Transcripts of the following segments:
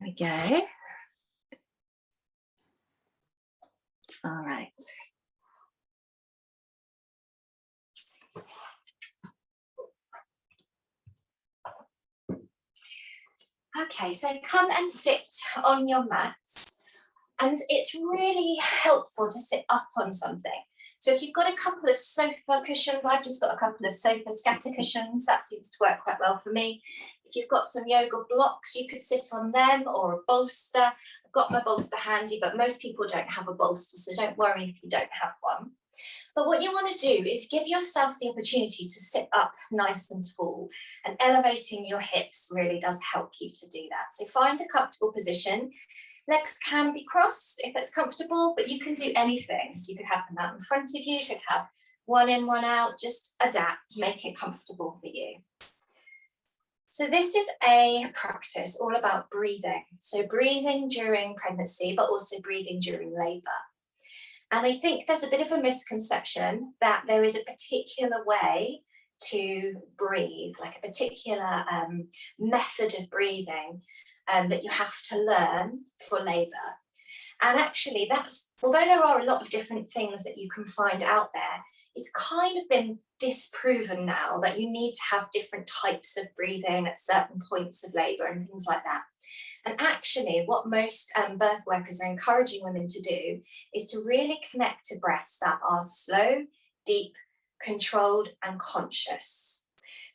we go. All right. Okay, so come and sit on your mats, and it's really helpful to sit up on something. So if you've got a couple of sofa cushions, I've just got a couple of sofa scatter cushions, that seems to work quite well for me. If you've got some yoga blocks, you could sit on them, or a bolster. I've got my bolster handy, but most people don't have a bolster, so don't worry if you don't have one. But what you want to do is give yourself the opportunity to sit up nice and tall, and elevating your hips really does help you to do that. So find a comfortable position. Legs can be crossed if it's comfortable, but you can do anything. So you could have them out in front of you, you could have one in, one out, just adapt, make it comfortable for you. So this is a practice all about breathing. So breathing during pregnancy, but also breathing during labour. And I think there's a bit of a misconception that there is a particular way to breathe, like a particular method of breathing that you have to learn for labour. And actually that's, although there are a lot of different things that you can find out there, it's kind of been disproven now that you need to have different types of breathing at certain points of labour and things like that. And actually what most birth workers are encouraging women to do is to really connect to breaths that are slow, deep, controlled and conscious.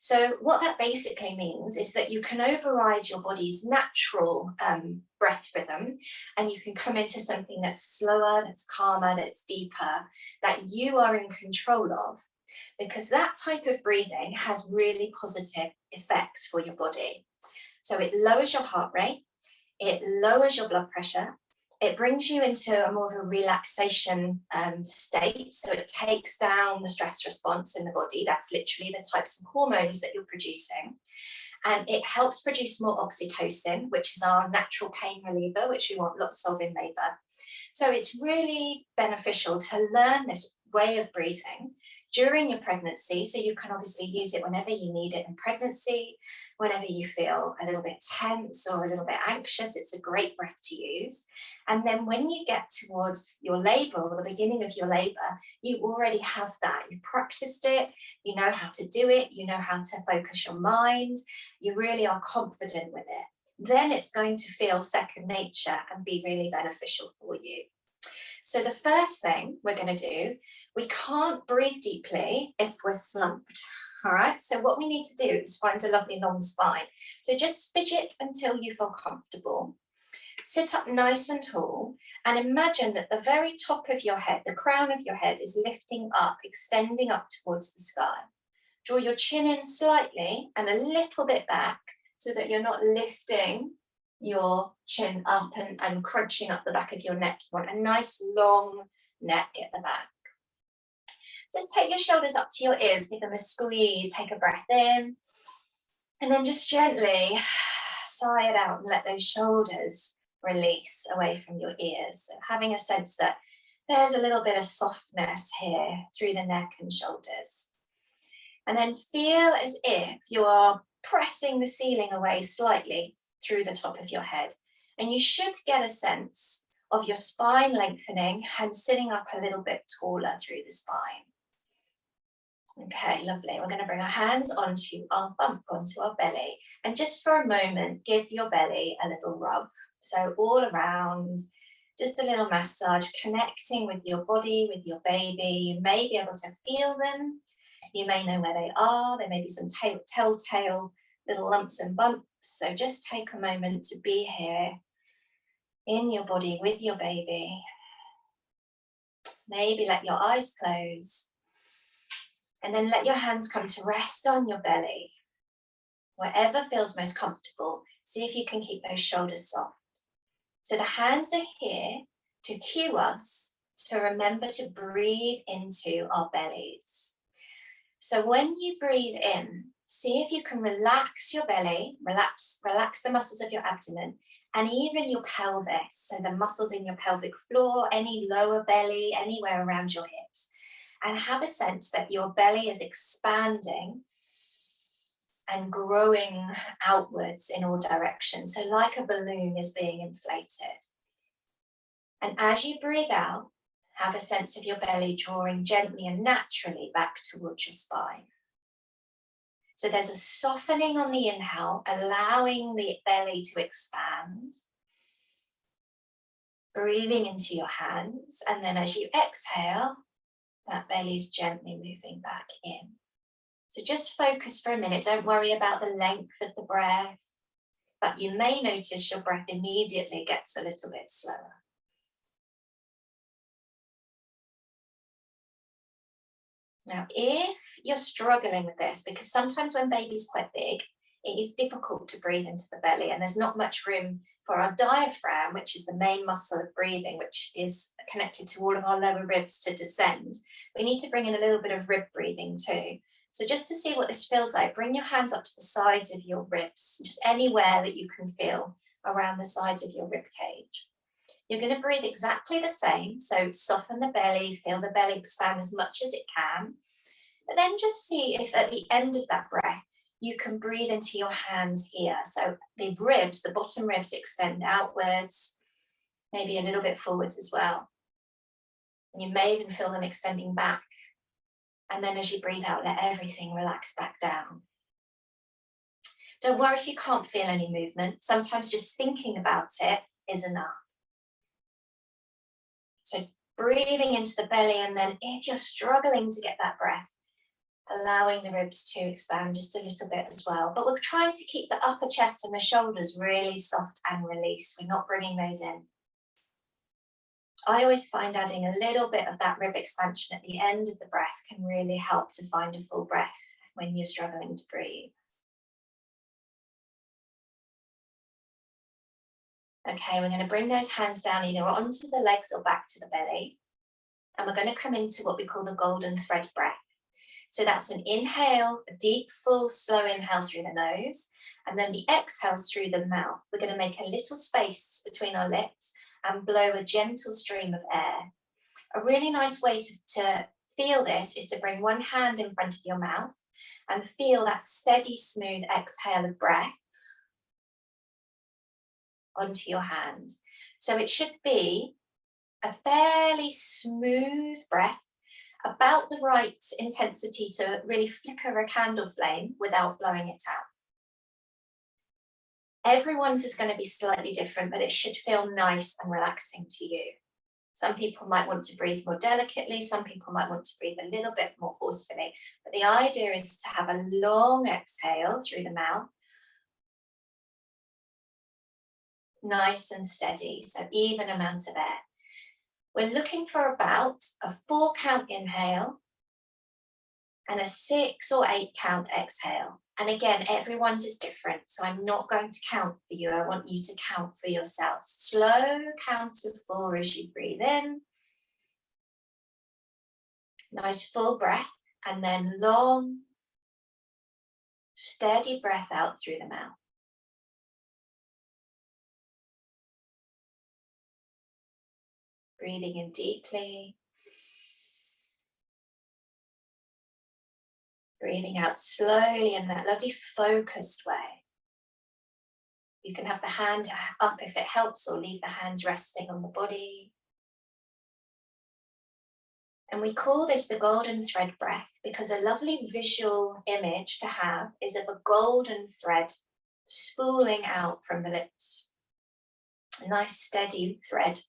So what that basically means is that you can override your body's natural breath rhythm, and you can come into something that's slower, that's calmer, that's deeper, that you are in control of, because that type of breathing has really positive effects for your body. So it lowers your heart rate, it lowers your blood pressure, it brings you into a more of a relaxation state. So it takes down the stress response in the body. That's literally the types of hormones that you're producing. And it helps produce more oxytocin, which is our natural pain reliever, which we want lots of in labour. So it's really beneficial to learn this way of breathing during your pregnancy, so you can obviously use it whenever you need it in pregnancy, whenever you feel a little bit tense or a little bit anxious, it's a great breath to use. And then when you get towards your labour or the beginning of your labour, you already have that. You've practiced it, you know how to do it, you know how to focus your mind, you really are confident with it. Then it's going to feel second nature and be really beneficial for you. So the first thing we're going to do, we can't breathe deeply if we're slumped. All right, so what we need to do is find a lovely long spine. So just fidget until you feel comfortable. Sit up nice and tall and imagine that the very top of your head, the crown of your head is lifting up, extending up towards the sky. Draw your chin in slightly and a little bit back so that you're not lifting your chin up and crunching up the back of your neck. You want a nice long neck at the back. Just take your shoulders up to your ears, give them a squeeze, take a breath in, and then just gently sigh it out and let those shoulders release away from your ears. So having a sense that there's a little bit of softness here through the neck and shoulders. And then feel as if you are pressing the ceiling away slightly through the top of your head. And you should get a sense of your spine lengthening and sitting up a little bit taller through the spine. Okay, lovely. We're going to bring our hands onto our bump, onto our belly. And just for a moment, give your belly a little rub. So all around, just a little massage, connecting with your body, with your baby. You may be able to feel them. You may know where they are. There may be some telltale little lumps and bumps. So just take a moment to be here in your body with your baby. Maybe let your eyes close. And then let your hands come to rest on your belly. Wherever feels most comfortable, see if you can keep those shoulders soft. So the hands are here to cue us to remember to breathe into our bellies. So when you breathe in, see if you can relax your belly, relax the muscles of your abdomen, and even your pelvis, so the muscles in your pelvic floor, any lower belly, anywhere around your hips. And have a sense that your belly is expanding and growing outwards in all directions. So like a balloon is being inflated. And as you breathe out, have a sense of your belly drawing gently and naturally back towards your spine. So there's a softening on the inhale, allowing the belly to expand. Breathing into your hands, and then as you exhale, that belly's gently moving back in. So just focus for a minute. Don't worry about the length of the breath, but you may notice your breath immediately gets a little bit slower. Now, if you're struggling with this, because sometimes when baby's quite big, it is difficult to breathe into the belly and there's not much room for our diaphragm, which is the main muscle of breathing, which is connected to all of our lower ribs to descend. We need to bring in a little bit of rib breathing too. So just to see what this feels like, bring your hands up to the sides of your ribs, just anywhere that you can feel around the sides of your rib cage. You're going to breathe exactly the same. So soften the belly, feel the belly expand as much as it can. But then just see if at the end of that breath, you can breathe into your hands here. So the ribs, the bottom ribs extend outwards, maybe a little bit forwards as well. And you may even feel them extending back. And then as you breathe out, let everything relax back down. Don't worry if you can't feel any movement. Sometimes just thinking about it is enough. So breathing into the belly, and then if you're struggling to get that breath, allowing the ribs to expand just a little bit as well. But we're trying to keep the upper chest and the shoulders really soft and released. We're not bringing those in. I always find adding a little bit of that rib expansion at the end of the breath can really help to find a full breath when you're struggling to breathe. Okay, we're going to bring those hands down either onto the legs or back to the belly. And we're going to come into what we call the golden thread breath. So that's an inhale, a deep, full, slow inhale through the nose, and then the exhales through the mouth. We're going to make a little space between our lips and blow a gentle stream of air. A really nice way to feel this is to bring one hand in front of your mouth and feel that steady, smooth exhale of breath onto your hand. So it should be a fairly smooth breath, about the right intensity to really flicker a candle flame without blowing it out. Everyone's is going to be slightly different, but it should feel nice and relaxing to you. Some people might want to breathe more delicately, some people might want to breathe a little bit more forcefully, but the idea is to have a long exhale through the mouth, nice and steady, so even amount of air. We're looking for about a 4 count inhale and a 6 or 8 count exhale. And again, everyone's is different, so I'm not going to count for you. I want you to count for yourself. Slow count of 4 as you breathe in. Nice full breath, and then long, steady breath out through the mouth. Breathing in deeply. Breathing out slowly in that lovely focused way. You can have the hand up if it helps, or leave the hands resting on the body. And we call this the golden thread breath because a lovely visual image to have is of a golden thread spooling out from the lips. A nice steady thread,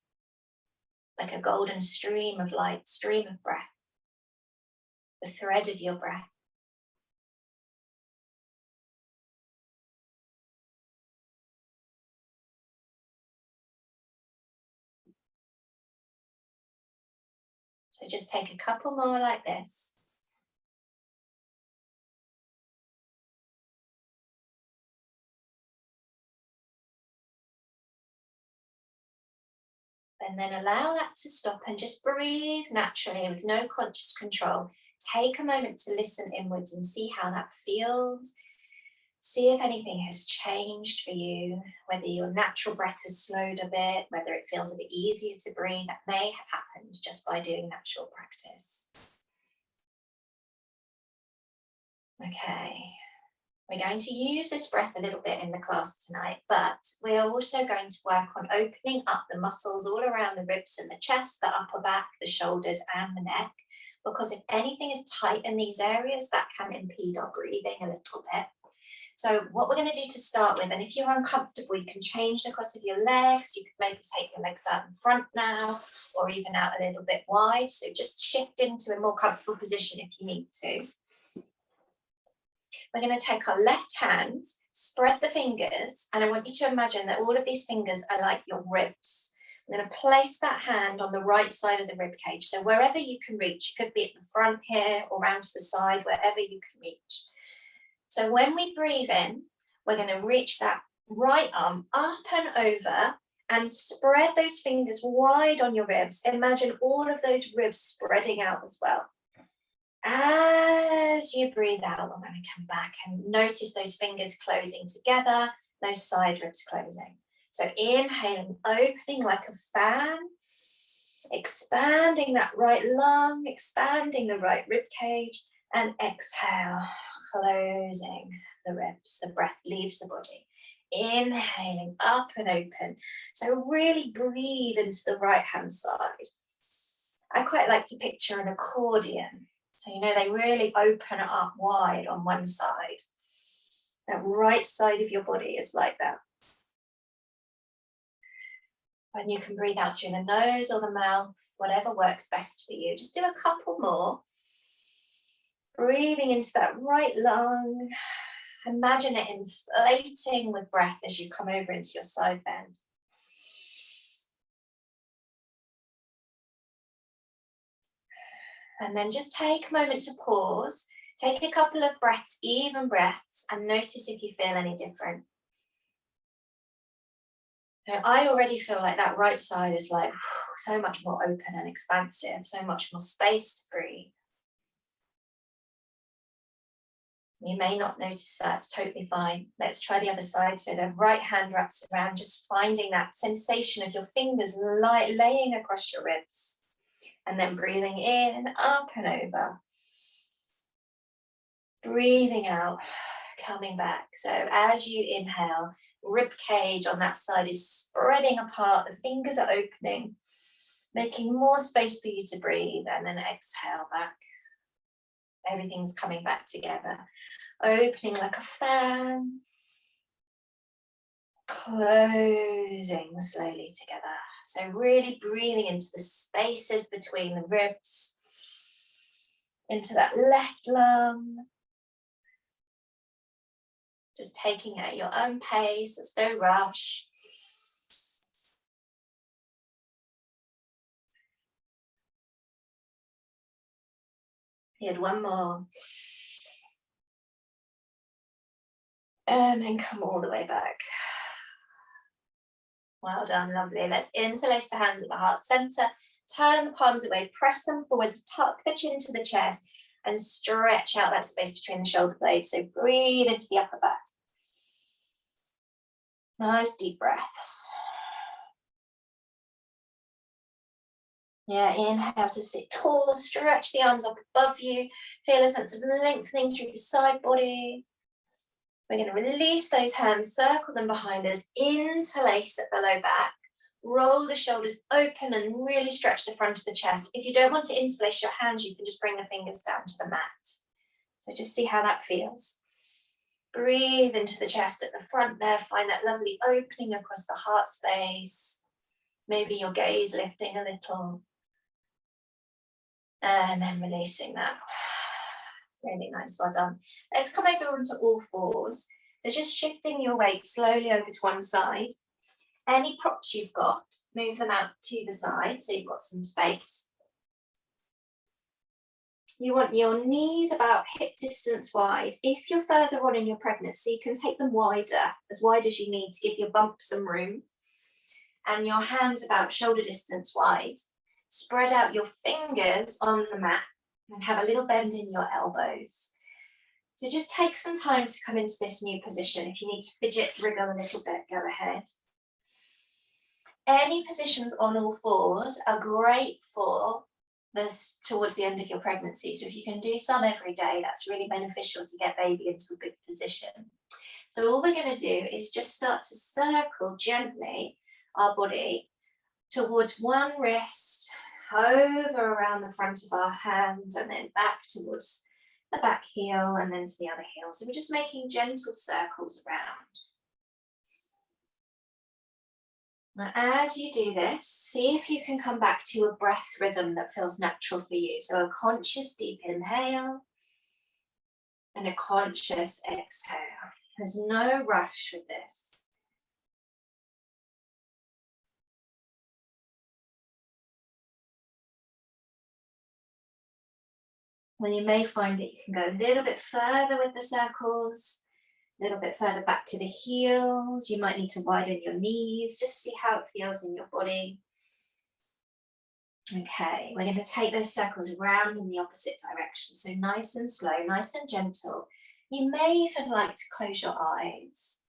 like a golden stream of light, stream of breath. The thread of your breath. So just take a couple more like this. And then allow that to stop and just breathe naturally with no conscious control. Take a moment to listen inwards and see how that feels. See if anything has changed for you, whether your natural breath has slowed a bit, whether it feels a bit easier to breathe. That may have happened just by doing natural practice. Okay. We're going to use this breath a little bit in the class tonight, but we are also going to work on opening up the muscles all around the ribs and the chest, the upper back, the shoulders and the neck, because if anything is tight in these areas, that can impede our breathing a little bit. So what we're going to do to start with, and if you're uncomfortable, you can change the cross of your legs. You could maybe take your legs out in front now, or even out a little bit wide. So just shift into a more comfortable position if you need to. We're going to take our left hand, spread the fingers, and I want you to imagine that all of these fingers are like your ribs. I'm going to place that hand on the right side of the rib cage. So wherever you can reach, it could be at the front here or round to the side, wherever you can reach. So when we breathe in, we're going to reach that right arm up and over and spread those fingers wide on your ribs. Imagine all of those ribs spreading out as well. As you breathe out, we're going to come back and notice those fingers closing together, those side ribs closing. So inhaling, opening like a fan, expanding that right lung, expanding the right rib cage, and exhale, closing the ribs. The breath leaves the body. Inhaling up and open. So really breathe into the right hand side. I quite like to picture an accordion. So, you know, they really open it up wide on one side. That right side of your body is like that. And you can breathe out through the nose or the mouth, whatever works best for you. Just do a couple more. Breathing into that right lung. Imagine it inflating with breath as you come over into your side bend. And then just take a moment to pause. Take a couple of breaths, even breaths, and notice if you feel any different. So I already feel like that right side is like so much more open and expansive, so much more space to breathe. You may not notice that, it's totally fine. Let's try the other side. So the right hand wraps around, just finding that sensation of your fingers laying across your ribs. And then breathing in, up and over. Breathing out, coming back. So as you inhale, rib cage on that side is spreading apart, the fingers are opening, making more space for you to breathe, and then exhale back. Everything's coming back together. Opening like a fan. Closing slowly together. So really breathing into the spaces between the ribs, into that left lung. Just taking it at your own pace, there's no rush. Good, one more. And then come all the way back. Well done, lovely. Let's interlace the hands at the heart center, turn the palms away, press them forwards, tuck the chin to the chest, and stretch out that space between the shoulder blades. So breathe into the upper back. Nice deep breaths. Yeah, inhale to sit tall, stretch the arms up above you, feel a sense of lengthening through the side body. We're going to release those hands, circle them behind us, interlace at the low back, roll the shoulders open and really stretch the front of the chest. If you don't want to interlace your hands, you can just bring the fingers down to the mat. So just see how that feels. Breathe into the chest at the front there, find that lovely opening across the heart space. Maybe your gaze lifting a little. And then releasing that. Really nice, well done. Let's come over onto all fours. So just shifting your weight slowly over to one side. Any props you've got, move them out to the side so you've got some space. You want your knees about hip distance wide. If you're further on in your pregnancy, you can take them wider, as wide as you need to give your bump some room. And your hands about shoulder distance wide. Spread out your fingers on the mat and have a little bend in your elbows. So just take some time to come into this new position. If you need to fidget, wriggle a little bit, go ahead. Any positions on all fours are great for this towards the end of your pregnancy. So if you can do some every day, that's really beneficial to get baby into a good position. So all we're going to do is just start to circle gently our body towards one wrist, over around the front of our hands, and then back towards the back heel, and then to the other heel. So we're just making gentle circles around. Now, as you do this, see if you can come back to a breath rhythm that feels natural for you. So a conscious deep inhale and a conscious exhale. There's no rush with this. Then you may find that you can go a little bit further with the circles, a little bit further back to the heels. You might need to widen your knees, just see how it feels in your body. Okay, we're going to take those circles around in the opposite direction. So nice and slow, nice and gentle. You may even like to close your eyes.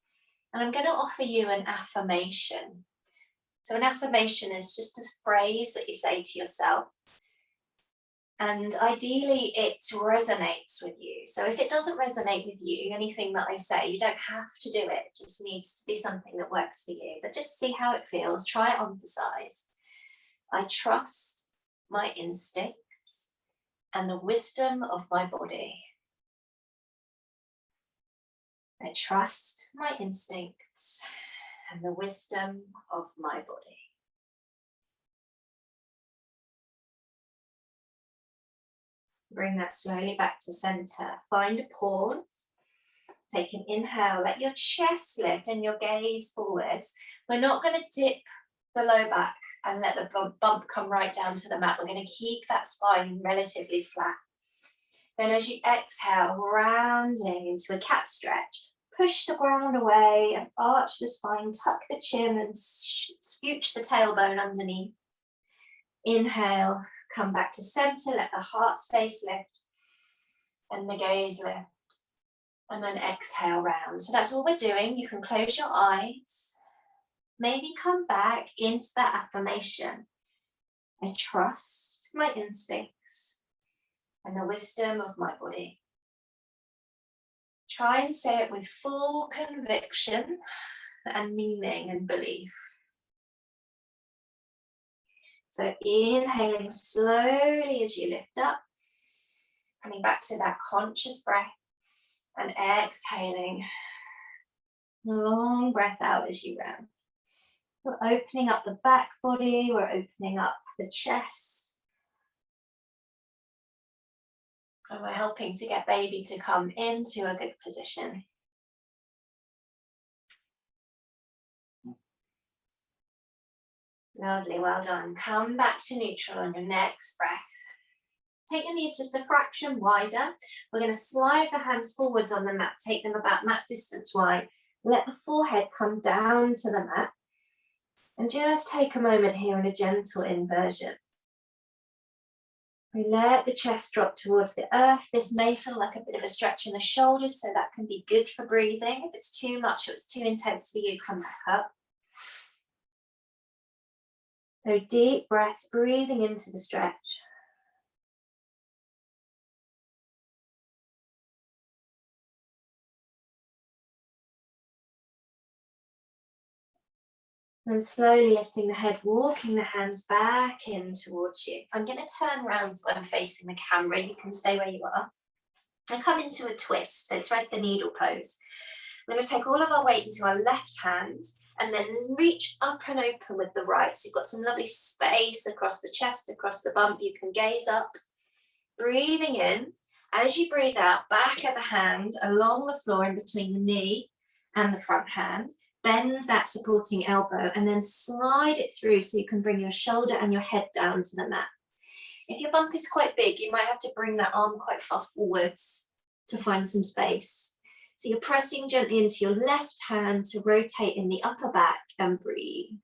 And I'm going to offer you an affirmation. So an affirmation is just a phrase that you say to yourself. And ideally it resonates with you. So if it doesn't resonate with you, anything that I say, you don't have to do it. It just needs to be something that works for you. But just see how it feels. Try it on for size. I trust my instincts and the wisdom of my body. I trust my instincts and the wisdom of my body. Bring that slowly back to center. Find a pause. Take an inhale. Let your chest lift and your gaze forwards. We're not going to dip the low back and let the bump come right down to the mat. We're going to keep that spine relatively flat. Then as you exhale, rounding into a cat stretch, push the ground away and arch the spine, tuck the chin and scooch the tailbone underneath. Inhale, come back to center, let the heart space lift and the gaze lift. And then exhale round. So that's all we're doing. You can close your eyes. Maybe come back into that affirmation. I trust my instincts and the wisdom of my body. Try and say it with full conviction and meaning and belief. So inhaling slowly as you lift up, coming back to that conscious breath, and exhaling. Long breath out as you round. We're opening up the back body, we're opening up the chest. And we're helping to get baby to come into a good position. Lovely, well done. Come back to neutral on your next breath. Take your knees just a fraction wider. We're going to slide the hands forwards on the mat, take them about mat distance wide. Let the forehead come down to the mat. And just take a moment here in a gentle inversion. We let the chest drop towards the earth. This may feel like a bit of a stretch in the shoulders, so that can be good for breathing. If it's too much or it's too intense for you, come back up. So deep breaths, breathing into the stretch. And slowly lifting the head, walking the hands back in towards you. I'm going to turn around so I'm facing the camera. You can stay where you are. And come into a twist, so thread the needle pose. We're going to take all of our weight into our left hand and then reach up and open with the right. So you've got some lovely space across the chest, across the bump. You can gaze up, breathing in. As you breathe out, back of the hand along the floor in between the knee and the front hand. Bend that supporting elbow and then slide it through so you can bring your shoulder and your head down to the mat. If your bump is quite big, you might have to bring that arm quite far forwards to find some space. So you're pressing gently into your left hand to rotate in the upper back and breathe.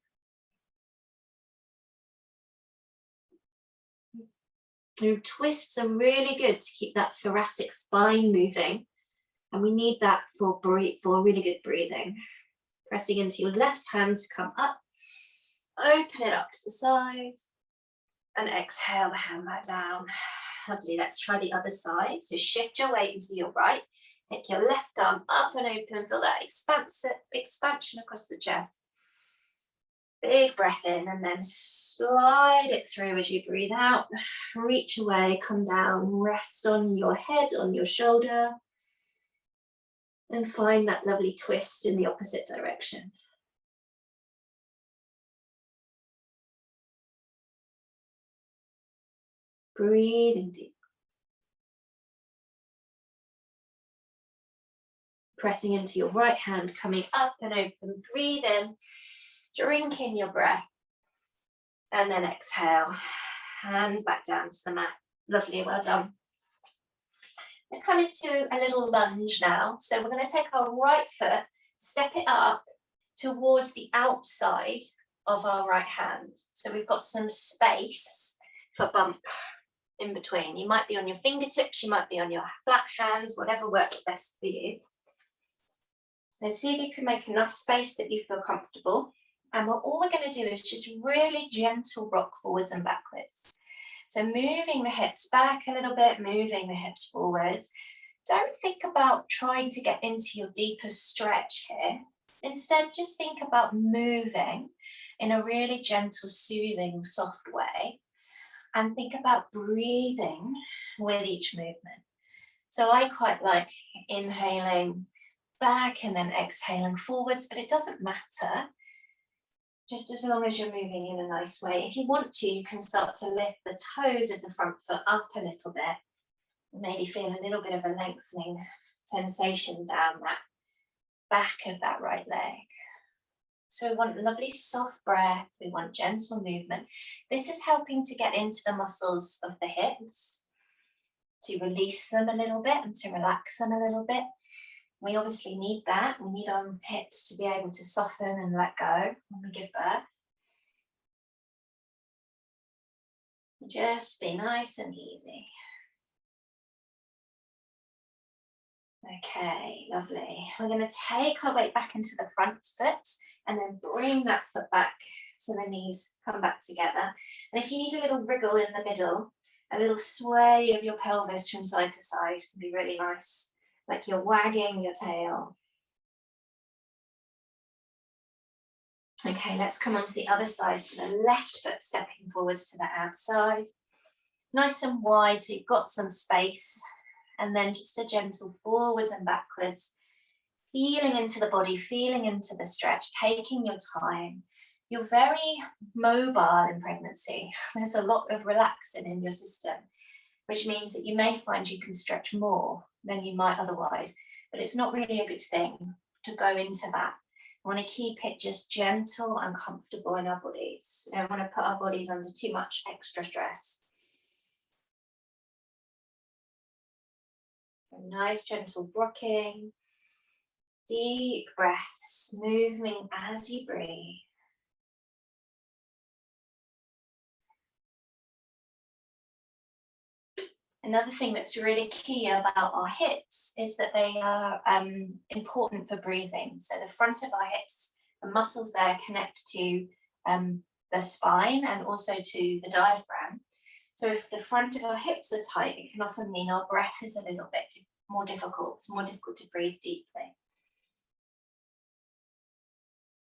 Your twists are really good to keep that thoracic spine moving. And we need that for really good breathing. Pressing into your left hand to come up, open it up to the side, And exhale the hand back down. Lovely, let's try the other side. So shift your weight into your right. Take your left arm up and open, feel that expansion across the chest. Big breath in and then slide it through as you breathe out. Reach away, come down, rest on your head, on your shoulder. And find that lovely twist in the opposite direction. Breathing deep. Pressing into your right hand, coming up and open. Breathe in, drink in your breath. And then exhale, hand back down to the mat. Lovely, well done. We're coming to a little lunge now. So we're going to take our right foot, step it up towards the outside of our right hand. So we've got some space for bump in between. You might be on your fingertips, you might be on your flat hands, whatever works best for you. Now see if you can make enough space that you feel comfortable. And all we're going to do is just really gentle rock forwards and backwards. So moving the hips back a little bit, moving the hips forwards. Don't think about trying to get into your deepest stretch here. Instead, just think about moving in a really gentle, soothing, soft way. And think about breathing with each movement. So I quite like inhaling back and then exhaling forwards, but it doesn't matter. Just as long as you're moving in a nice way. If you want to, you can start to lift the toes of the front foot up a little bit. Maybe feel a little bit of a lengthening sensation down that back of that right leg. So we want lovely soft breath, we want gentle movement. This is helping to get into the muscles of the hips, to release them a little bit and to relax them a little bit. We obviously need that. We need our hips to be able to soften and let go when we give birth. Just be nice and easy. Okay, lovely. We're going to take our weight back into the front foot and then bring that foot back so the knees come back together. And if you need a little wriggle in the middle, a little sway of your pelvis from side to side can be really nice, like you're wagging your tail. Okay, let's come on to the other side. So the left foot stepping forwards to the outside. Nice and wide, so you've got some space. And then just a gentle forwards and backwards. Feeling into the body, feeling into the stretch, taking your time. You're very mobile in pregnancy. There's a lot of relaxin in your system, which means that you may find you can stretch more than you might otherwise, but it's not really a good thing to go into that. We want to keep it just gentle and comfortable in our bodies. We don't want to put our bodies under too much extra stress. So nice gentle rocking, deep breaths, moving as you breathe. Another thing that's really key about our hips is that they are important for breathing. So the front of our hips, the muscles there connect to the spine and also to the diaphragm. So if the front of our hips are tight, it can often mean our breath is a little bit more difficult. It's more difficult to breathe deeply.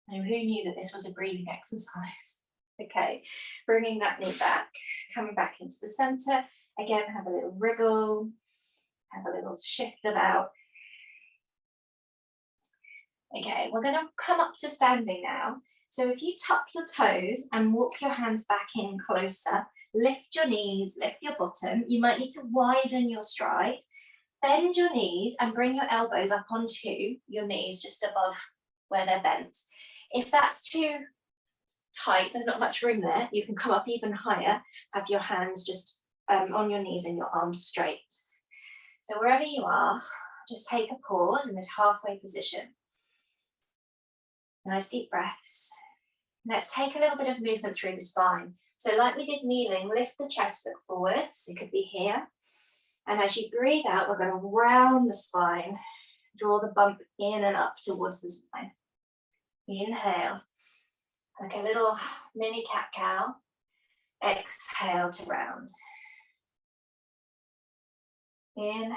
Now, who knew that this was a breathing exercise? Okay, bringing that knee back, coming back into the center. Again, have a little wriggle, have a little shift about. Okay, we're going to come up to standing now. So if you tuck your toes and walk your hands back in closer, lift your knees, lift your bottom. You might need to widen your stride. Bend your knees and bring your elbows up onto your knees just above where they're bent. If that's too tight, there's not much room there, you can come up even higher, have your hands just on your knees and your arms straight. So wherever you are, just take a pause in this halfway position. Nice deep breaths. Let's take a little bit of movement through the spine. So like we did kneeling, lift the chest, look forwards. It could be here. And as you breathe out, we're going to round the spine, draw the bump in and up towards the spine. Inhale. Like a little mini cat-cow. Exhale to round. Inhale.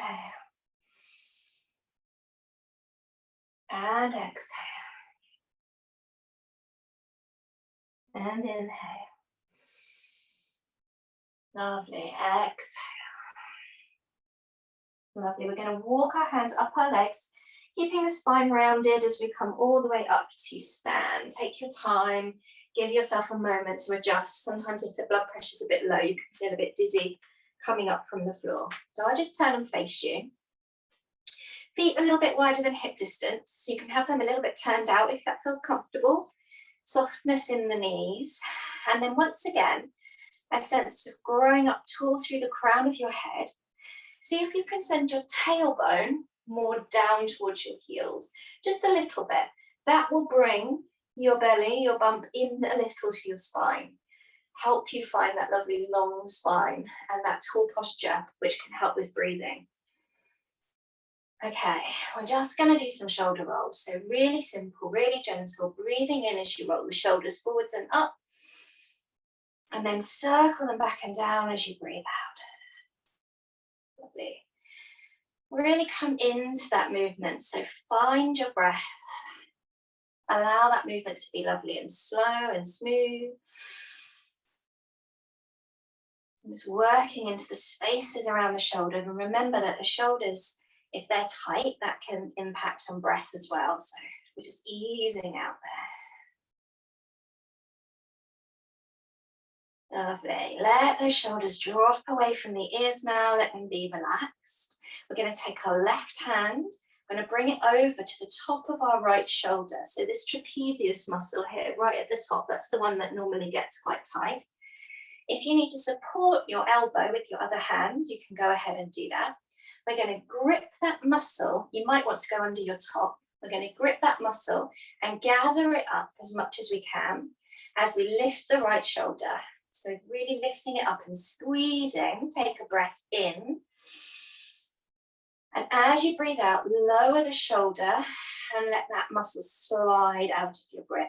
And exhale. And inhale. Lovely. Exhale. Lovely. We're going to walk our hands up our legs, keeping the spine rounded as we come all the way up to stand. Take your time. Give yourself a moment to adjust. Sometimes if the blood pressure is a bit low, you can feel a bit dizzy coming up from the floor. So I'll just turn and face you. Feet a little bit wider than hip distance, so you can have them a little bit turned out if that feels comfortable. Softness in the knees. And then once again, a sense of growing up tall through the crown of your head. See if you can send your tailbone more down towards your heels, just a little bit. That will bring your belly, your bump in a little to your spine. Help you find that lovely long spine and that tall posture, which can help with breathing. Okay, we're just going to do some shoulder rolls. So really simple, really gentle, breathing in as you roll the shoulders forwards and up. And then circle them back and down as you breathe out. Lovely. Really come into that movement. So find your breath. Allow that movement to be lovely and slow and smooth. Just working into the spaces around the shoulder. And remember that the shoulders, if they're tight, that can impact on breath as well. So we're just easing out there. Lovely. Let those shoulders drop away from the ears now. Let them be relaxed. We're going to take our left hand. We're going to bring it over to the top of our right shoulder. So this trapezius muscle here, right at the top, that's the one that normally gets quite tight. If you need to support your elbow with your other hand, you can go ahead and do that. We're going to grip that muscle. You might want to go under your top. We're going to grip that muscle and gather it up as much as we can as we lift the right shoulder. So really lifting it up and squeezing. Take a breath in. And as you breathe out, lower the shoulder and let that muscle slide out of your grip.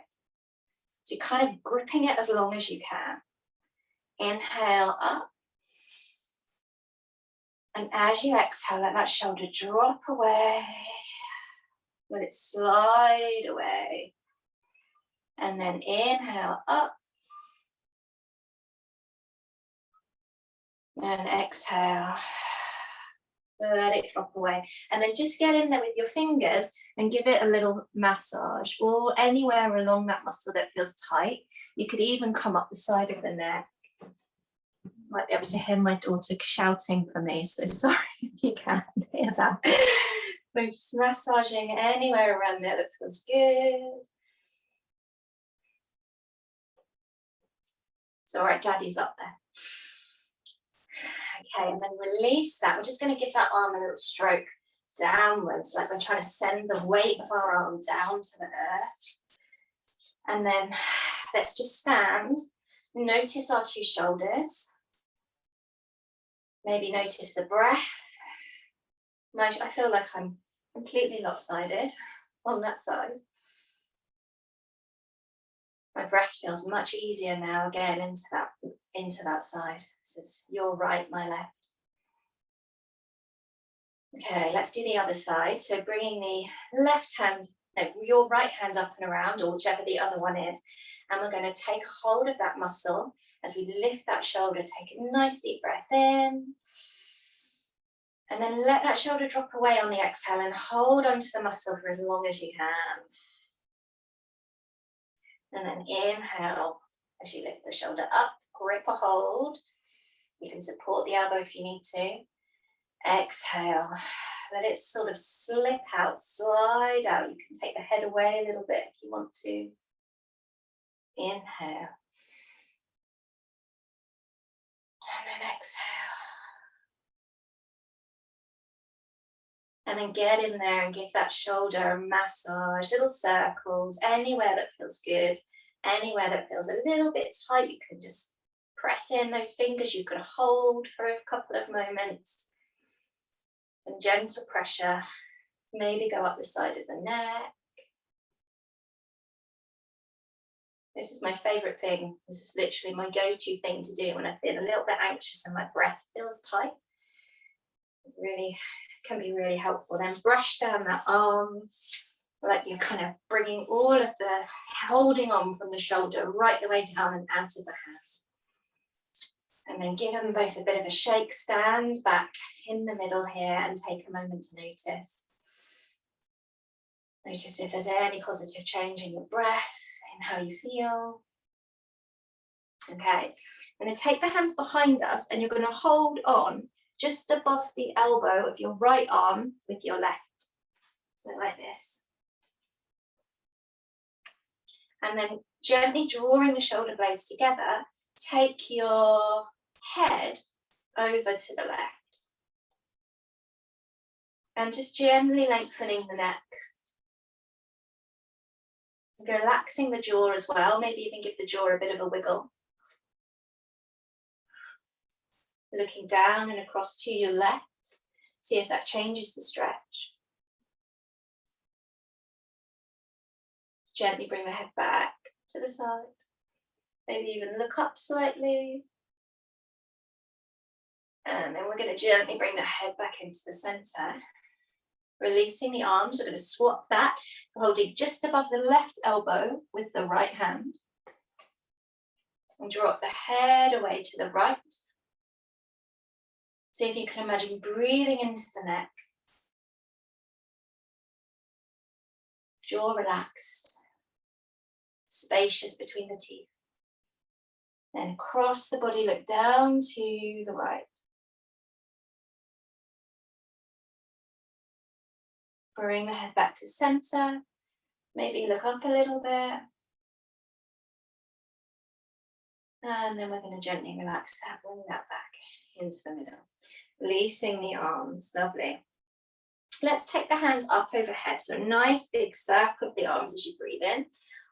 So you're kind of gripping it as long as you can. Inhale up. And as you exhale, let that shoulder drop away. Let it slide away. And then inhale up. And exhale. Let it drop away. And then just get in there with your fingers and give it a little massage or anywhere along that muscle that feels tight. You could even come up the side of the neck. Might be able to hear my daughter shouting for me, so sorry if you can't hear that. So just massaging anywhere around there that feels good. It's all right, Daddy's up there. Okay, and then release that. We're just going to give that arm a little stroke downwards, like we're trying to send the weight of our arm down to the earth. And then let's just stand. Notice our two shoulders. Maybe notice the breath. I feel like I'm completely lopsided on that side. My breath feels much easier now, again, into that side. This is your right, my left. Okay, let's do the other side. So bringing your right hand up and around, or whichever the other one is. And we're going to take hold of that muscle as we lift that shoulder. Take a nice deep breath in. And then let that shoulder drop away on the exhale and hold onto the muscle for as long as you can. And then inhale as you lift the shoulder up, grip a hold. You can support the elbow if you need to. Exhale, let it sort of slip out, slide out. You can take the head away a little bit if you want to. Inhale. And then exhale. And then get in there and give that shoulder a massage, little circles, anywhere that feels good, anywhere that feels a little bit tight. You can just press in those fingers. You can hold for a couple of moments. And gentle pressure, maybe go up the side of the neck. This is my favorite thing. This is literally my go-to thing to do when I feel a little bit anxious and my breath feels tight. It really can be really helpful. Then brush down that arm, like you're kind of bringing all of the holding on from the shoulder right the way down and out of the hand. And then give them both a bit of a shake, stand back in the middle here and take a moment to notice. Notice if there's any positive change in your breath, in how you feel. Okay, I'm going to take the hands behind us and you're going to hold on just above the elbow of your right arm with your left. So like this. And then gently drawing the shoulder blades together, take your head over to the left. And just gently lengthening the neck. Relaxing the jaw as well, maybe even give the jaw a bit of a wiggle. Looking down and across to your left, see if that changes the stretch. Gently bring the head back to the side. Maybe even look up slightly. And then we're going to gently bring the head back into the center. Releasing the arms, we're going to swap that, holding just above the left elbow with the right hand. And drop the head away to the right. See if you can imagine breathing into the neck. Jaw relaxed. Spacious between the teeth. Then across the body, look down to the right. Bring the head back to center. Maybe look up a little bit. And then we're going to gently relax that, bring that back into the middle. Releasing the arms, lovely. Let's take the hands up overhead. So a nice big circle of the arms as you breathe in.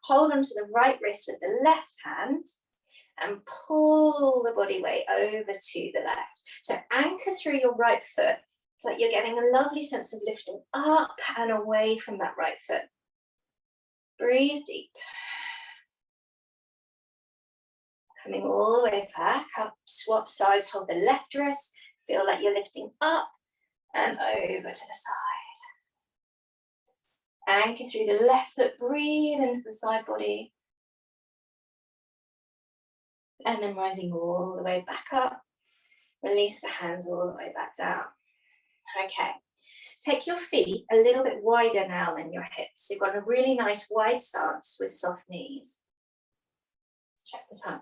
Hold onto the right wrist with the left hand and pull the body weight over to the left. So anchor through your right foot. It's like you're getting a lovely sense of lifting up and away from that right foot. Breathe deep. Coming all the way back up, swap sides, hold the left wrist. Feel like you're lifting up and over to the side. Anchor through the left foot, breathe into the side body. And then rising all the way back up. Release the hands all the way back down. Okay, take your feet a little bit wider now than your hips. You've got a really nice wide stance with soft knees. Let's check the time.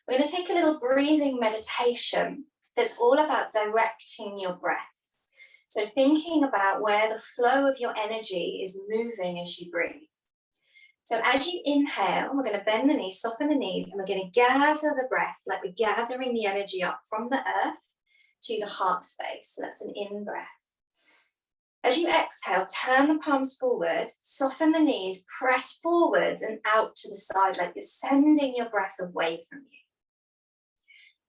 We're going to take a little breathing meditation that's all about directing your breath. So thinking about where the flow of your energy is moving as you breathe. So as you inhale, we're going to bend the knees, soften the knees, and we're going to gather the breath like we're gathering the energy up from the earth to the heart space. So that's an in breath. As you exhale, turn the palms forward, soften the knees, press forwards and out to the side like you're sending your breath away from you.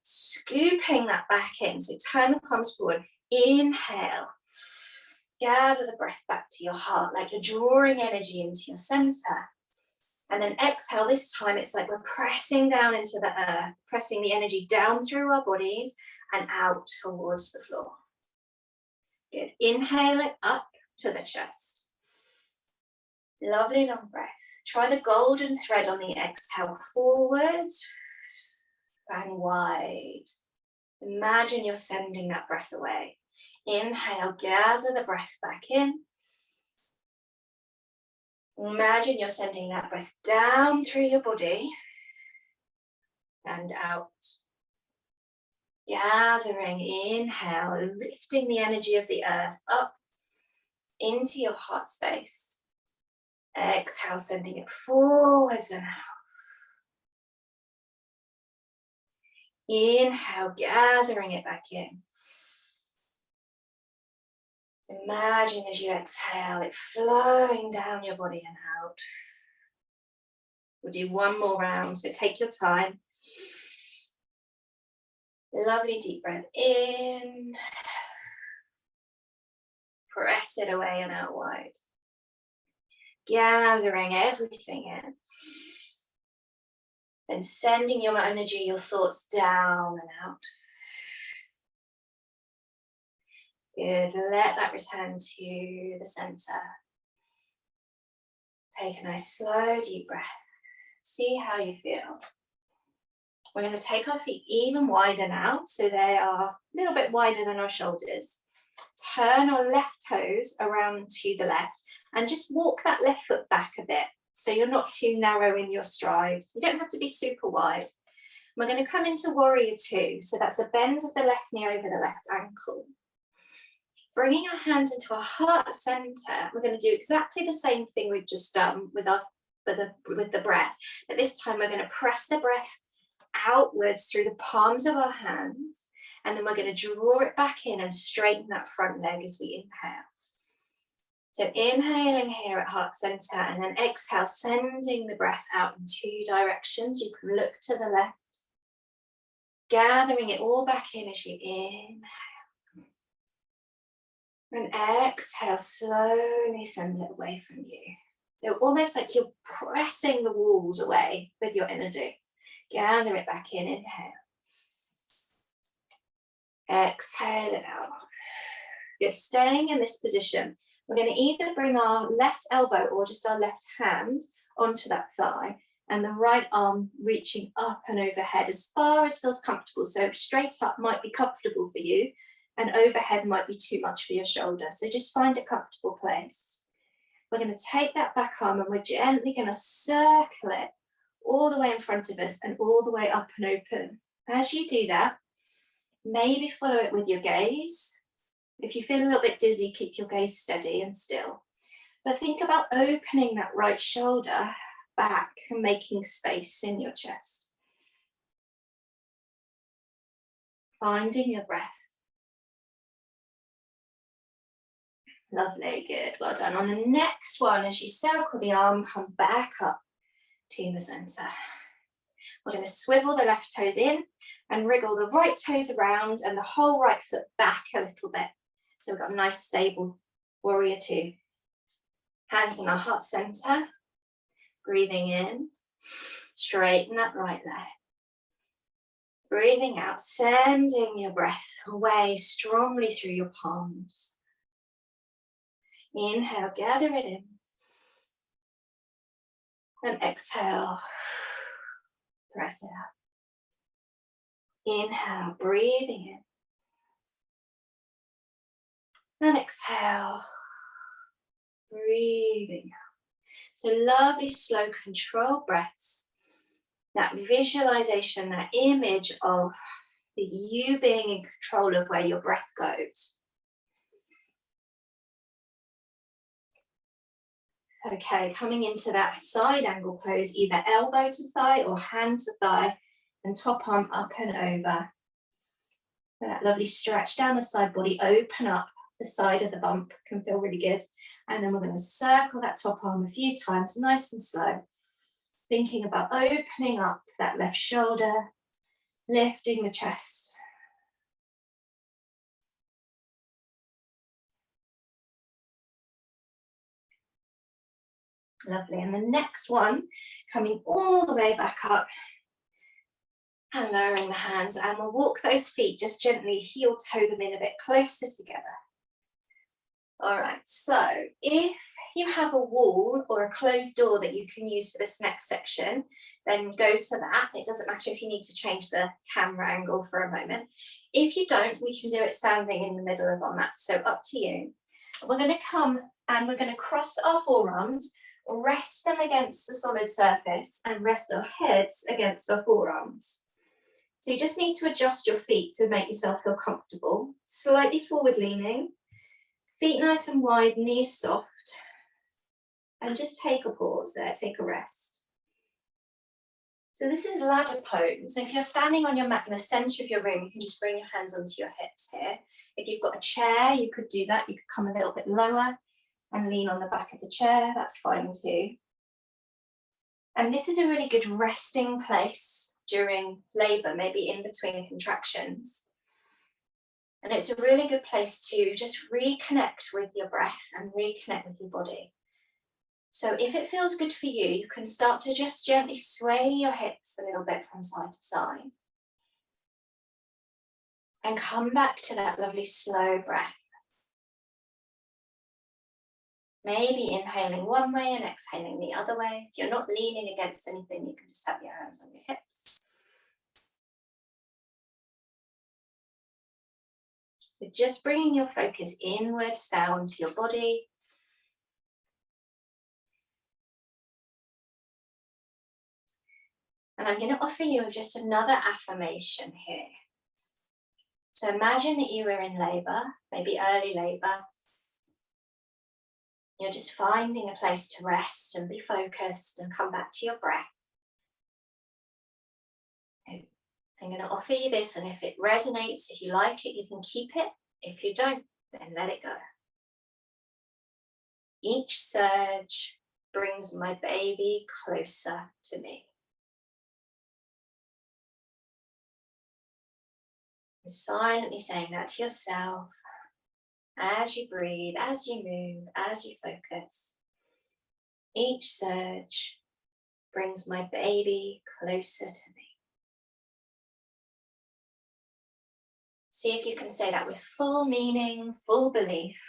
Scooping that back in, so turn the palms forward, inhale. Gather the breath back to your heart like you're drawing energy into your center. And then exhale, this time it's like we're pressing down into the earth, pressing the energy down through our bodies and out towards the floor. Good. Inhale it up to the chest. Lovely long breath. Try the golden thread on the exhale, forward and wide. Imagine you're sending that breath away. Inhale, gather the breath back in. Imagine you're sending that breath down through your body and out. Gathering, inhale, lifting the energy of the earth up into your heart space. Exhale, sending it forwards and out. Inhale, gathering it back in. Imagine as you exhale, it flowing down your body and out. We'll do one more round, so take your time. Lovely deep breath in. Press it away and out wide. Gathering everything in. Then sending your energy, your thoughts down and out. Good, let that return to the center. Take a nice slow deep breath. See how you feel. We're going to take our feet even wider now, so they are a little bit wider than our shoulders. Turn our left toes around to the left and just walk that left foot back a bit so you're not too narrow in your stride. You don't have to be super wide. We're going to come into warrior two, so that's a bend of the left knee over the left ankle. Bringing our hands into our heart center, we're going to do exactly the same thing we've just done with the breath, but this time we're going to press the breath outwards through the palms of our hands, and then we're going to draw it back in and straighten that front leg as we inhale. So inhaling here at heart center, and then exhale, sending the breath out in two directions. You can look to the left, gathering it all back in as you inhale. And exhale, slowly send it away from you. So almost like you're pressing the walls away with your energy. Gather it back in, inhale. Exhale it out. Good, staying in this position. We're going to either bring our left elbow or just our left hand onto that thigh, and the right arm reaching up and overhead as far as feels comfortable. So straight up might be comfortable for you, and overhead might be too much for your shoulder. So just find a comfortable place. We're going to take that back arm and we're gently going to circle it all the way in front of us and all the way up and open. As you do that, maybe follow it with your gaze. If you feel a little bit dizzy, keep your gaze steady and still. But think about opening that right shoulder back and making space in your chest. Finding your breath. Lovely, good, well done. On the next one, as you circle the arm, come back up to the center. We're going to swivel the left toes in and wriggle the right toes around and the whole right foot back a little bit. So we've got a nice stable warrior two. Hands in our heart center. Breathing in, straighten that right leg. Breathing out, sending your breath away strongly through your palms. Inhale, gather it in. And exhale, press it out. Inhale, breathing in. And exhale, breathing out. So lovely, slow, controlled breaths. That visualization, that image of you being in control of where your breath goes. Okay, coming into that side angle pose, either elbow to thigh or hand to thigh, and top arm up and over. That lovely stretch down the side body, open up the side of the bump, can feel really good. And then we're going to circle that top arm a few times, nice and slow. Thinking about opening up that left shoulder, lifting the chest. Lovely, and the next one, coming all the way back up and lowering the hands, and we'll walk those feet, just gently heel toe them in a bit closer together. All right, so if you have a wall or a closed door that you can use for this next section, then go to that. It doesn't matter if you need to change the camera angle for a moment. If you don't, we can do it standing in the middle of our mat, so up to you. We're going to come and we're going to cross our forearms, rest them against a solid surface, and rest our heads against our forearms. So you just need to adjust your feet to make yourself feel comfortable. Slightly forward leaning, feet nice and wide, knees soft. And just take a pause there, take a rest. So this is ladder pose. So if you're standing on your mat in the center of your room, you can just bring your hands onto your hips here. If you've got a chair, you could do that. You could come a little bit lower and lean on the back of the chair, that's fine too. And this is a really good resting place during labor, maybe in between contractions. And it's a really good place to just reconnect with your breath and reconnect with your body. So if it feels good for you, you can start to just gently sway your hips a little bit from side to side. And come back to that lovely slow breath. Maybe inhaling one way and exhaling the other way. If you're not leaning against anything, you can just have your hands on your hips. But just bringing your focus inwards down to your body. And I'm going to offer you just another affirmation here. So imagine that you were in labour, maybe early labour. You're just finding a place to rest and be focused and come back to your breath. I'm going to offer you this, and if it resonates, if you like it, you can keep it. If you don't, then let it go. Each surge brings my baby closer to me. You're silently saying that to yourself as you breathe, as you move, as you focus. Each surge brings my baby closer to me. See if you can say that with full meaning, full belief.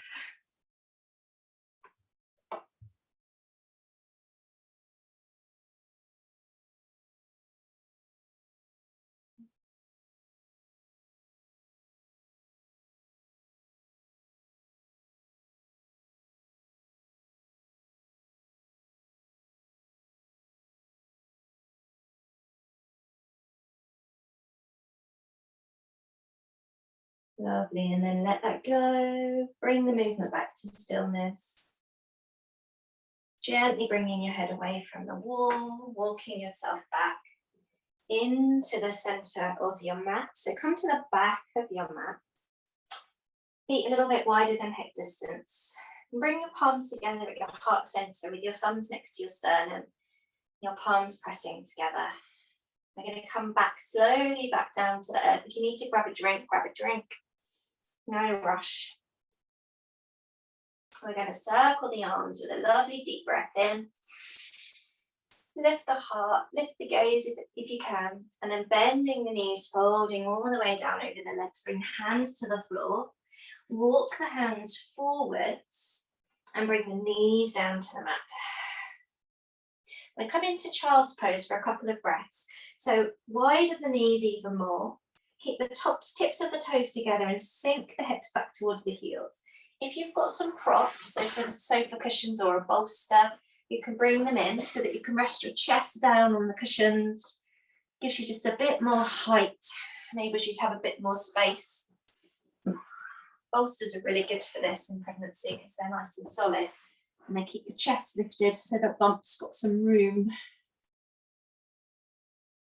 Lovely, and then let that go. Bring the movement back to stillness. Gently bringing your head away from the wall, walking yourself back into the center of your mat. So come to the back of your mat. Feet a little bit wider than hip distance. And bring your palms together at your heart center with your thumbs next to your sternum. Your palms pressing together. We're going to come back slowly back down to the earth. If you need to grab a drink, grab a drink. No rush. We're going to circle the arms with a lovely deep breath in. Lift the heart, lift the gaze if you can, and then bending the knees, folding all the way down over the legs. Bring hands to the floor. Walk the hands forwards and bring the knees down to the mat. We'll come into child's pose for a couple of breaths. So widen the knees even more. Keep the tips of the toes together and sink the hips back towards the heels. If you've got some props, so some sofa cushions or a bolster, you can bring them in so that you can rest your chest down on the cushions. Gives you just a bit more height, enables you to have a bit more space. Bolsters are really good for this in pregnancy because they're nice and solid and they keep your chest lifted so that bump's got some room.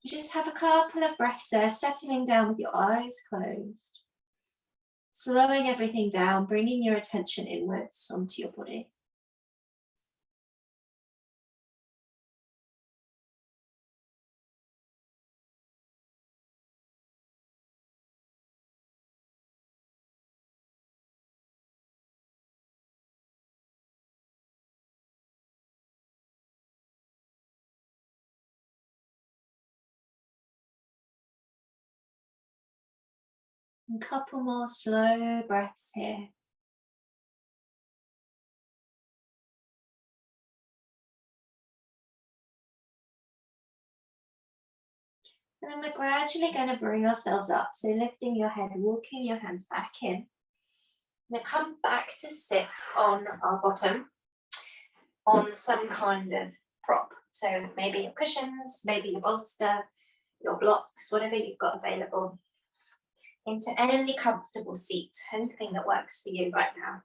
You just have a couple of breaths there, settling down with your eyes closed. Slowing everything down, bringing your attention inwards onto your body. A couple more slow breaths here. And then we're gradually going to bring ourselves up. So lifting your head, walking your hands back in. Now come back to sit on our bottom on some kind of prop. So maybe your cushions, maybe your bolster, your blocks, whatever you've got available. Into any comfortable seat, anything that works for you right now.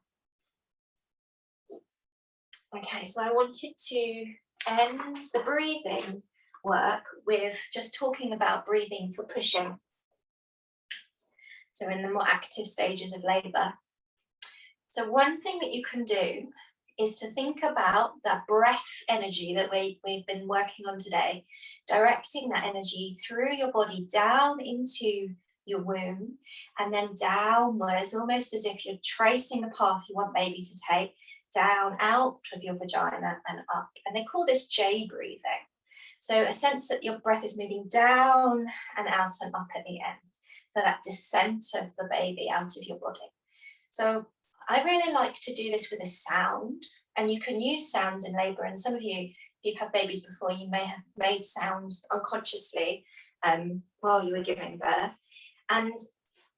Okay, so I wanted to end the breathing work with just talking about breathing for pushing. So in the more active stages of labour. So one thing that you can do is to think about that breath energy that we've been working on today, directing that energy through your body down into your womb and then downwards, almost as if you're tracing the path you want baby to take, down, out of your vagina and up. And they call this J breathing. So a sense that your breath is moving down and out and up at the end. So that descent of the baby out of your body. So I really like to do this with a sound, and you can use sounds in labor. And some of you, if you've had babies before, you may have made sounds unconsciously while you were giving birth. And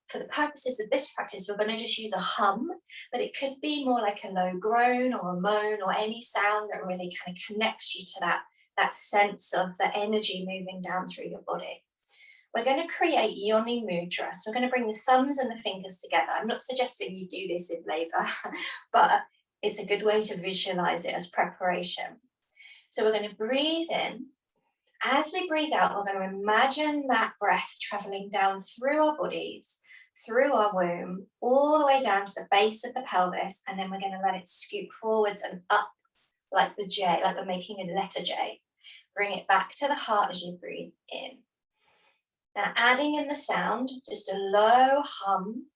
for the purposes of this practice, we're going to just use a hum, but it could be more like a low groan or a moan or any sound that really kind of connects you to that sense of the energy moving down through your body. We're going to create yoni mudra. So we're going to bring the thumbs and the fingers together. I'm not suggesting you do this in labor, but it's a good way to visualize it as preparation. So we're going to breathe in. As we breathe out, we're going to imagine that breath traveling down through our bodies, through our womb, all the way down to the base of the pelvis, and then we're going to let it scoop forwards and up like the J, like we're making a letter J. Bring it back to the heart as you breathe in. Now adding in the sound, just a low hum.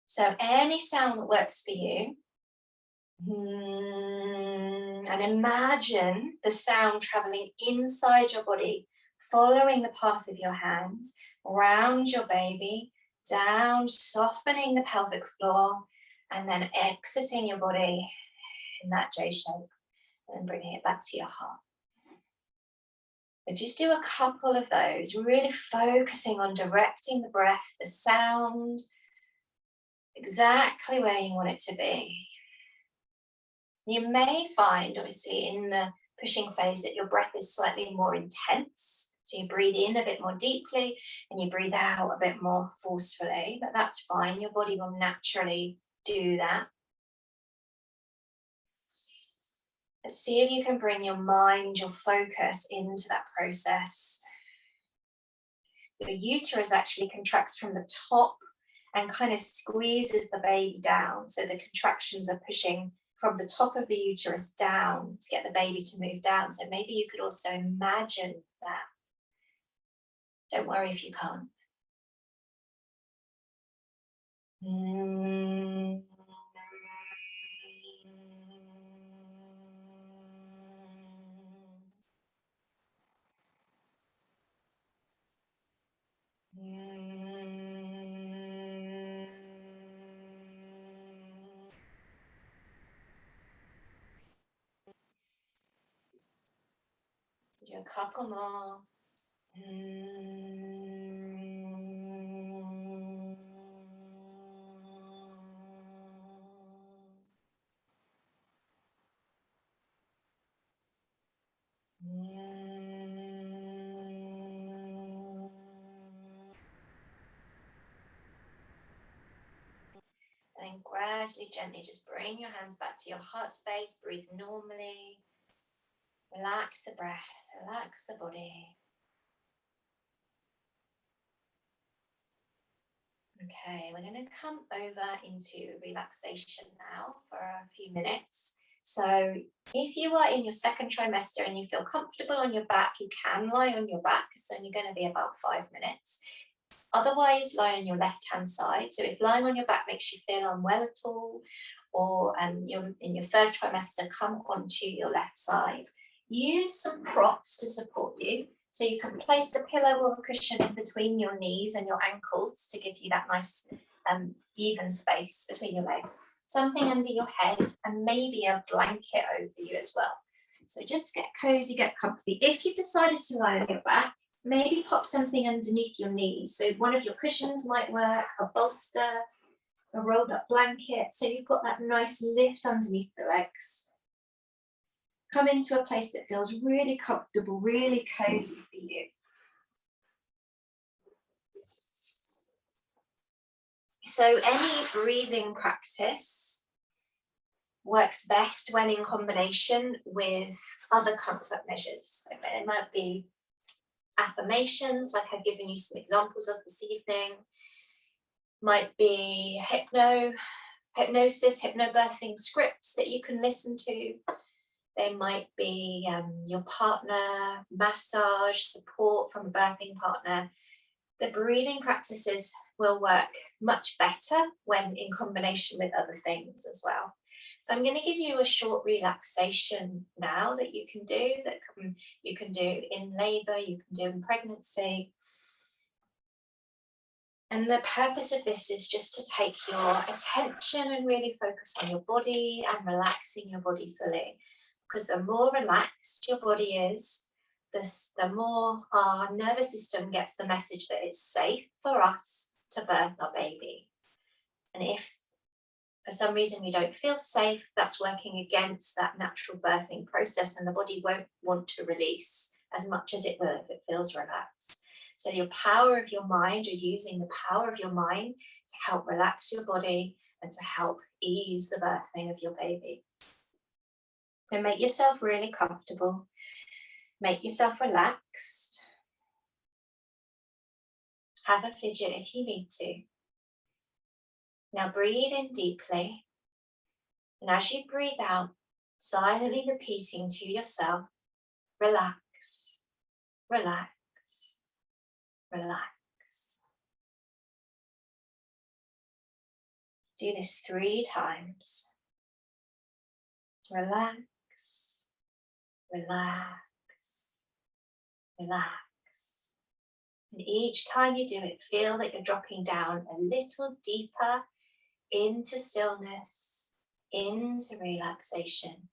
So any sound that works for you. And imagine the sound traveling inside your body, following the path of your hands, around your baby, down, softening the pelvic floor, and then exiting your body in that J shape, and bringing it back to your heart. But just do a couple of those, really focusing on directing the breath, the sound, exactly where you want it to be. You may find, obviously, in the pushing phase that your breath is slightly more intense. So you breathe in a bit more deeply and you breathe out a bit more forcefully, but that's fine. Your body will naturally do that. Let's see if you can bring your mind, your focus into that process. Your uterus actually contracts from the top and kind of squeezes the baby down. So the contractions are pushing from the top of the uterus down to get the baby to move down. So maybe you could also imagine that. Don't worry if you can't. Do a couple more. And gradually, gently, just bring your hands back to your heart space. Breathe normally. Relax the breath, relax the body. Okay, we're going to come over into relaxation now for a few minutes. So if you are in your second trimester and you feel comfortable on your back, you can lie on your back. It's only going to be about 5 minutes. Otherwise, lie on your left-hand side. So if lying on your back makes you feel unwell at all, or you're in your third trimester, come onto your left side. Use some props to support you. So you can place a pillow or a cushion in between your knees and your ankles to give you that nice even space between your legs. Something under your head and maybe a blanket over you as well. So just get cozy, get comfy. If you've decided to lie on your back, maybe pop something underneath your knees. So one of your cushions might work, a bolster, a rolled up blanket. So you've got that nice lift underneath the legs. Come into a place that feels really comfortable, really cozy for you. So any breathing practice works best when in combination with other comfort measures. So it might be affirmations, like I've given you some examples of this evening. Might be hypnosis, hypnobirthing scripts that you can listen to. They might be your partner, massage, support from a birthing partner. The breathing practices will work much better when in combination with other things as well. So I'm going to give you a short relaxation now that you can do, you can do in labour, you can do in pregnancy. And the purpose of this is just to take your attention and really focus on your body and relaxing your body fully. Because the more relaxed your body is, the more our nervous system gets the message that it's safe for us to birth our baby. And if for some reason we don't feel safe, that's working against that natural birthing process, and the body won't want to release as much as it will if it feels relaxed. So your power of your mind, or using the power of your mind to help relax your body and to help ease the birthing of your baby. So make yourself really comfortable. Make yourself relaxed. Have a fidget if you need to. Now breathe in deeply. And as you breathe out, silently repeating to yourself, relax, relax, relax. Do this 3 times. Relax, relax, relax. And each time you do it, feel that you're dropping down a little deeper into stillness, into relaxation.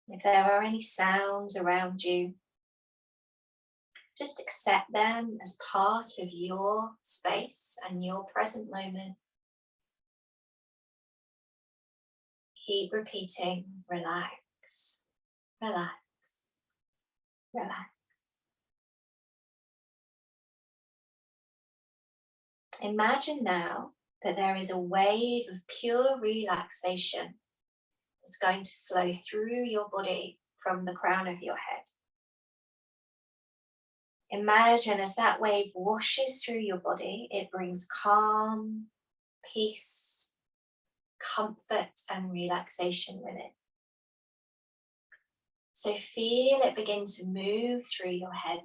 If there are any sounds around you, just accept them as part of your space and your present moment. Keep repeating, relax, relax, relax. Imagine now that there is a wave of pure relaxation that's going to flow through your body from the crown of your head. Imagine as that wave washes through your body, it brings calm, peace, comfort, and relaxation with it. So feel it begin to move through your head,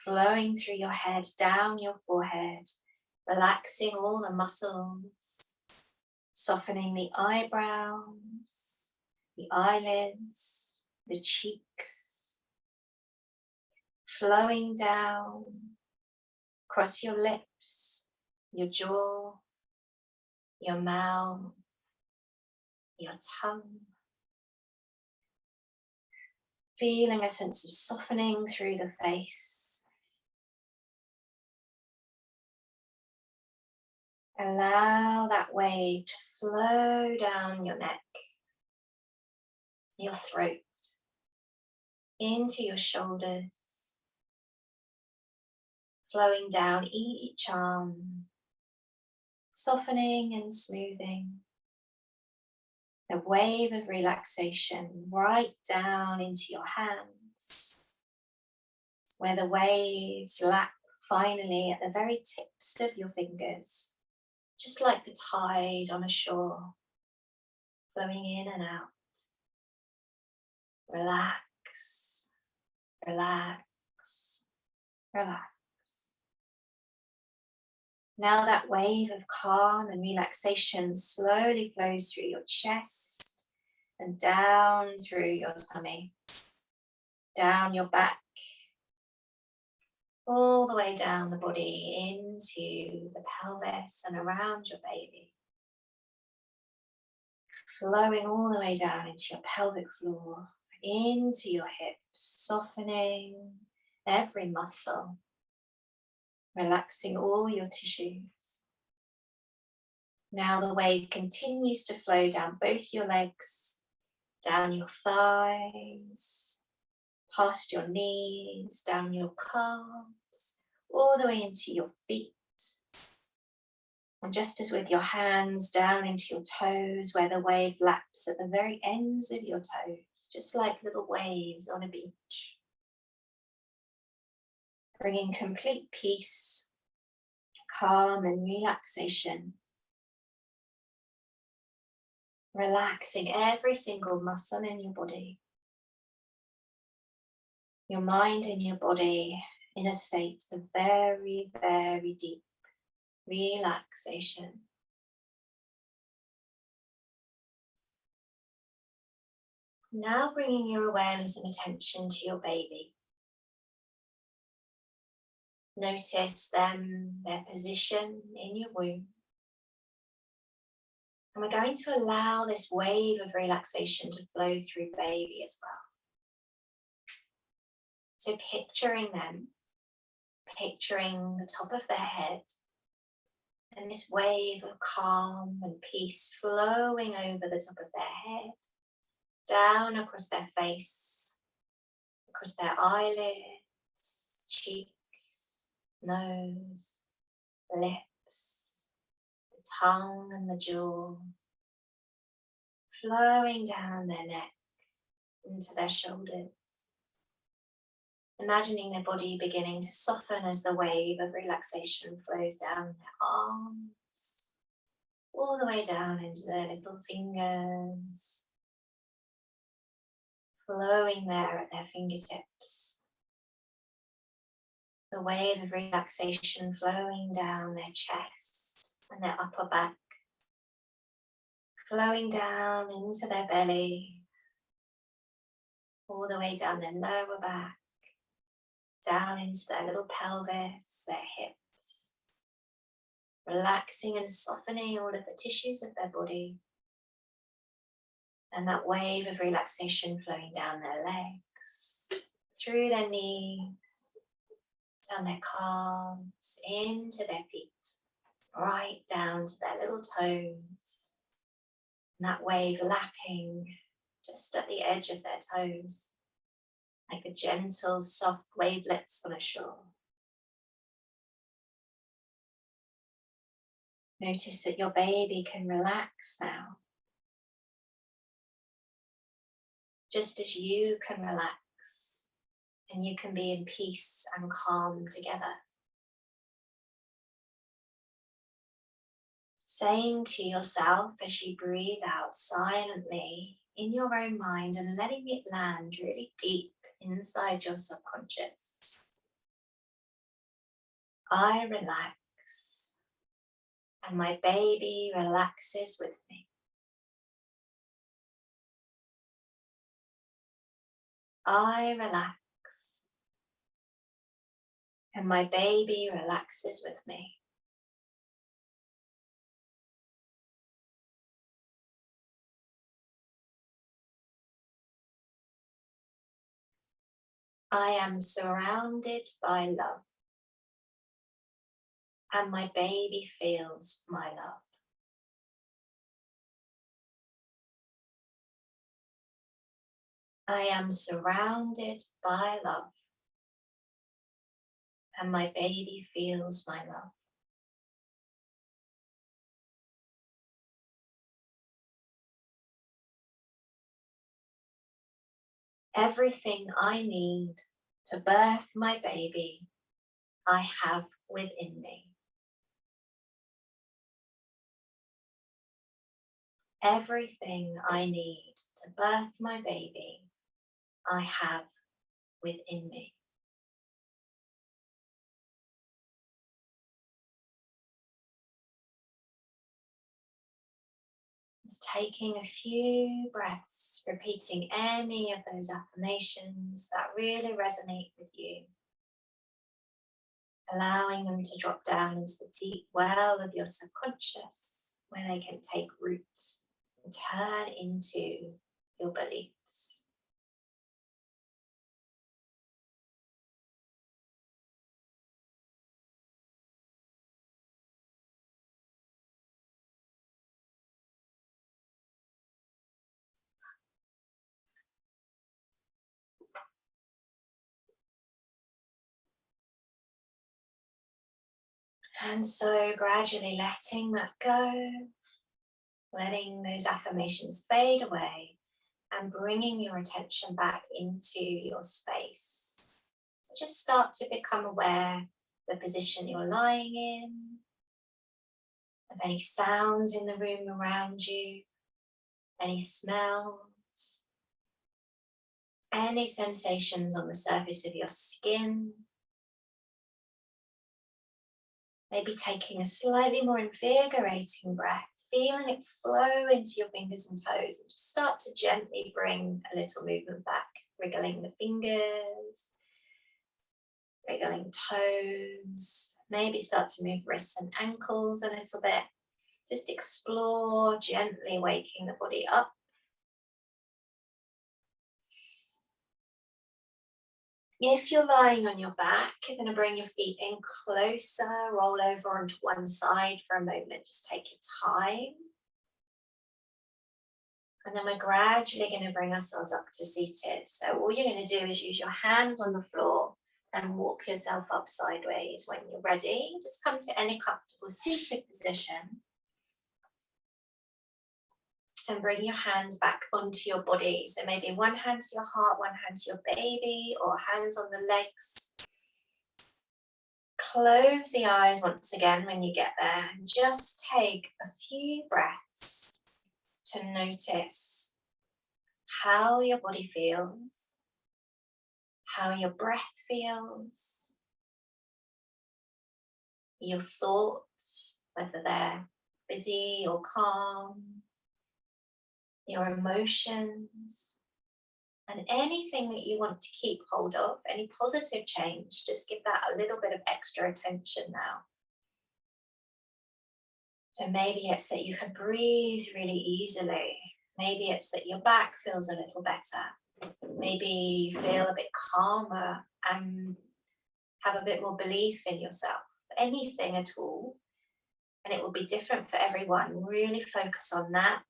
flowing through your head, down your forehead, relaxing all the muscles, softening the eyebrows, the eyelids, the cheeks, flowing down across your lips, your jaw, your mouth, your tongue. Feeling a sense of softening through the face. Allow that wave to flow down your neck, your throat, into your shoulders, flowing down each arm, softening and smoothing. A wave of relaxation right down into your hands, where the waves lap finally at the very tips of your fingers, just like the tide on a shore, flowing in and out. Relax, relax, relax. Now that wave of calm and relaxation slowly flows through your chest and down through your tummy, down your back, all the way down the body into the pelvis and around your baby. Flowing all the way down into your pelvic floor, into your hips, softening every muscle, relaxing all your tissues. Now the wave continues to flow down both your legs, down your thighs, past your knees, down your calves, all the way into your feet. And just as with your hands down into your toes, where the wave laps at the very ends of your toes, just like little waves on a beach. Bringing complete peace, calm and relaxation Relaxing every single muscle in your body, your mind and your body in a state of very, very deep relaxation. Now bringing your awareness and attention to your baby. Notice them, their position in your womb. And we're going to allow this wave of relaxation to flow through baby as well. So picturing them, picturing the top of their head, and this wave of calm and peace flowing over the top of their head, down across their face, across their eyelids, cheeks, nose, lips, the tongue and the jaw, flowing down their neck into their shoulders. Imagining their body beginning to soften as the wave of relaxation flows down their arms, all the way down into their little fingers, flowing there at their fingertips. The wave of relaxation flowing down their chest and their upper back, flowing down into their belly, all the way down their lower back, down into their little pelvis, their hips, relaxing and softening all of the tissues of their body. And that wave of relaxation flowing down their legs, through their knees, down their calves, into their feet, right down to their little toes. And that wave lapping just at the edge of their toes, like the gentle, soft wavelets on a shore. Notice that your baby can relax now, just as you can relax and you can be in peace and calm together. Saying to yourself as you breathe out silently in your own mind and letting it land really deep inside your subconscious. I relax and my baby relaxes with me. I relax and my baby relaxes with me. I am surrounded by love and my baby feels my love. I am surrounded by love and my baby feels my love. Everything I need to birth my baby, I have within me. Everything I need to birth my baby, I have within me. Just taking a few breaths, repeating any of those affirmations that really resonate with you. Allowing them to drop down into the deep well of your subconscious, where they can take root and turn into your beliefs. And so gradually letting that go, letting those affirmations fade away and bringing your attention back into your space. Just start to become aware of the position you're lying in, of any sounds in the room around you. any smells, any sensations on the surface of your skin. Maybe taking a slightly more invigorating breath, feeling it flow into your fingers and toes, and just start to gently bring a little movement back, wriggling the fingers, wriggling toes, maybe start to move wrists and ankles a little bit. Just explore, gently waking the body up. If you're lying on your back, you're going to bring your feet in closer, roll over onto one side for a moment. Just take your time. And then we're gradually going to bring ourselves up to seated. So all you're going to do is use your hands on the floor and walk yourself up sideways. When you're ready, just come to any comfortable seated position. And bring your hands back onto your body. So maybe one hand to your heart, one hand to your baby, or hands on the legs. Close the eyes once again when you get there, and just take a few breaths to notice how your body feels, how your breath feels, your thoughts, whether they're busy or calm, your emotions, and anything that you want to keep hold of, any positive change, just give that a little bit of extra attention now. So maybe it's that you can breathe really easily. Maybe it's that your back feels a little better. Maybe you feel a bit calmer and have a bit more belief in yourself. Anything at all. And it will be different for everyone. Really focus on that.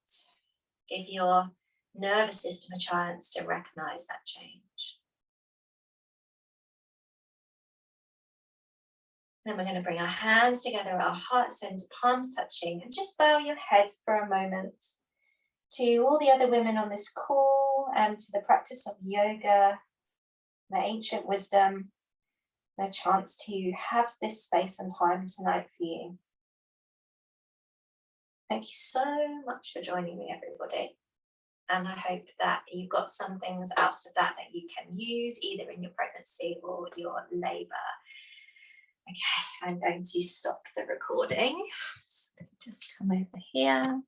Give your nervous system a chance to recognize that change. Then we're going to bring our hands together at our heart center, palms touching, and just bow your head for a moment. To all the other women on this call and to the practice of yoga, the ancient wisdom, the chance to have this space and time tonight for you. Thank you so much for joining me, everybody. And I hope that you got some things out of that you can use either in your pregnancy or your labour. Okay, I'm going to stop the recording. So just come over here.